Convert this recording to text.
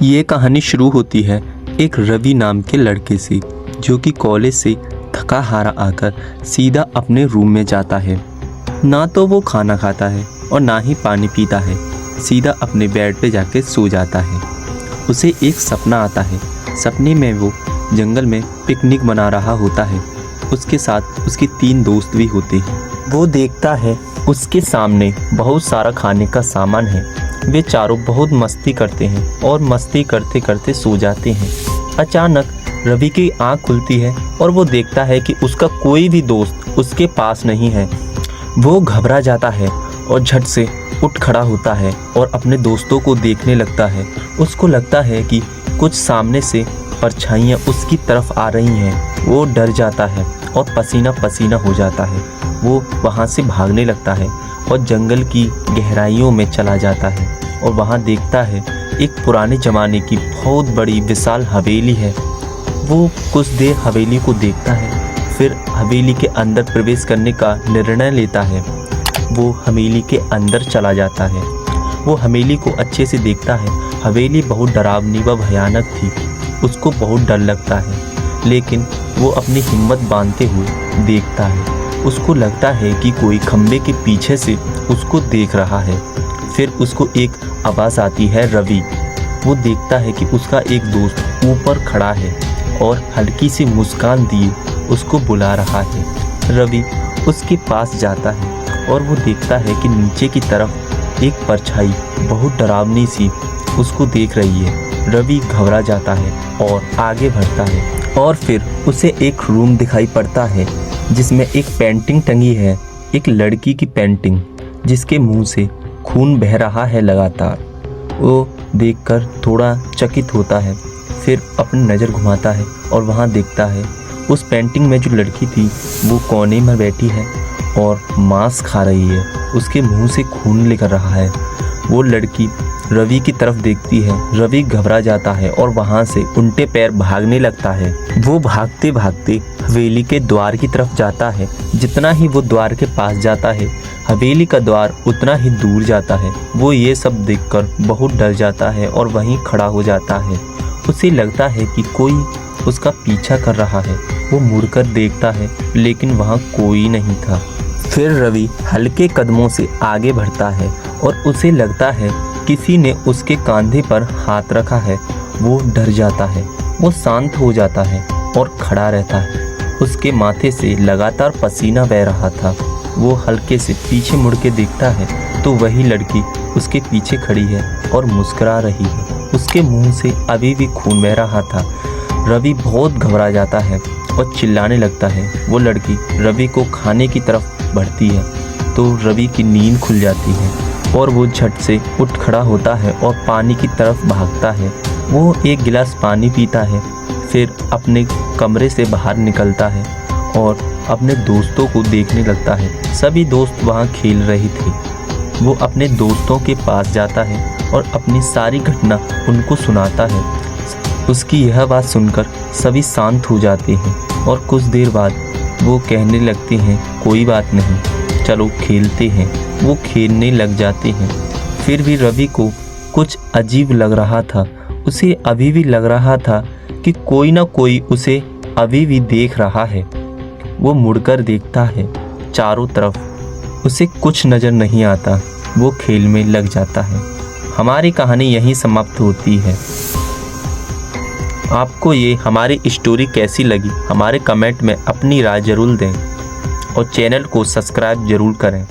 ये कहानी शुरू होती है एक रवि नाम के लड़के से, जो कि कॉलेज से थका हारा आकर सीधा अपने रूम में जाता है। ना तो वो खाना खाता है और ना ही पानी पीता है, सीधा अपने बेड पे जाके सो जाता है। उसे एक सपना आता है। सपने में वो जंगल में पिकनिक मना रहा होता है। उसके साथ उसके 3 दोस्त भी होते हैं। वो देखता है उसके सामने बहुत सारा खाने का सामान है। वे चारों बहुत मस्ती करते हैं और मस्ती करते करते सो जाते हैं। अचानक रवि की आंख खुलती है और वो देखता है कि उसका कोई भी दोस्त उसके पास नहीं है। वो घबरा जाता है और झट से उठ खड़ा होता है और अपने दोस्तों को देखने लगता है। उसको लगता है कि कुछ सामने से परछाइयाँ उसकी तरफ आ रही हैं। वो डर जाता है और पसीना पसीना हो जाता है। वो वहाँ से भागने लगता है और जंगल की गहराइयों में चला जाता है और वहाँ देखता है एक पुराने ज़माने की बहुत बड़ी विशाल हवेली है। वो कुछ देर हवेली को देखता है, फिर हवेली के अंदर प्रवेश करने का निर्णय लेता है। वो हवेली के अंदर चला जाता है। वो हवेली को अच्छे से देखता है। हवेली बहुत डरावनी व भयानक थी। उसको बहुत डर लगता है, लेकिन वो अपनी हिम्मत बांधते हुए देखता है। उसको लगता है कि कोई खंबे के पीछे से उसको देख रहा है। फिर उसको एक आवाज़ आती है, रवि। वो देखता है कि उसका एक दोस्त ऊपर खड़ा है और हल्की सी मुस्कान दिए उसको बुला रहा है। रवि उसके पास जाता है और वो देखता है कि नीचे की तरफ एक परछाई बहुत डरावनी सी उसको देख रही है। रवि घबरा जाता है और आगे बढ़ता है और फिर उसे एक रूम दिखाई पड़ता है जिसमें एक पेंटिंग टंगी है, एक लड़की की पेंटिंग जिसके मुंह से खून बह रहा है लगातार। वो देखकर थोड़ा चकित होता है, फिर अपनी नज़र घुमाता है और वहाँ देखता है उस पेंटिंग में जो लड़की थी वो कोने में बैठी है और मांस खा रही है। उसके मुंह से खून निकल रहा है। वो लड़की रवि की तरफ देखती है। रवि घबरा जाता है और वहाँ से उल्टे पैर भागने लगता है। वो भागते भागते हवेली के द्वार की तरफ जाता है। जितना ही वो द्वार के पास जाता है, हवेली का द्वार उतना ही दूर जाता है। वो ये सब देखकर बहुत डर जाता है और वहीं खड़ा हो जाता है। उसे लगता है कि कोई उसका पीछा कर रहा है। वो मुड़कर देखता है, लेकिन वहाँ कोई नहीं था। फिर रवि हल्के कदमों से आगे बढ़ता है और उसे लगता है किसी ने उसके कंधे पर हाथ रखा है। वो डर जाता है। वो शांत हो जाता है और खड़ा रहता है। उसके माथे से लगातार पसीना बह रहा था। वो हल्के से पीछे मुड़ के देखता है तो वही लड़की उसके पीछे खड़ी है और मुस्कुरा रही है। उसके मुंह से अभी भी खून बह रहा था। रवि बहुत घबरा जाता है और चिल्लाने लगता है। वो लड़की रवि को खाने की तरफ बढ़ती है तो रवि की नींद खुल जाती है और वो झट से उठ खड़ा होता है और पानी की तरफ भागता है। वो एक गिलास पानी पीता है, फिर अपने कमरे से बाहर निकलता है और अपने दोस्तों को देखने लगता है। सभी दोस्त वहाँ खेल रहे थे। वो अपने दोस्तों के पास जाता है और अपनी सारी घटना उनको सुनाता है। उसकी यह बात सुनकर सभी शांत हो जाते हैं और कुछ देर बाद वो कहने लगते हैं, कोई बात नहीं, चलो खेलते हैं। वो खेलने लग जाते हैं। फिर भी रवि को कुछ अजीब लग रहा था। उसे अभी भी लग रहा था कि कोई ना कोई उसे अभी भी देख रहा है। वो मुड़कर देखता है चारों तरफ। उसे कुछ नज़र नहीं आता। वो खेल में लग जाता है। हमारी कहानी यहीं समाप्त होती है। आपको ये हमारी स्टोरी कैसी लगी हमारे कमेंट में अपनी राय ज़रूर दें और चैनल को सब्सक्राइब ज़रूर करें।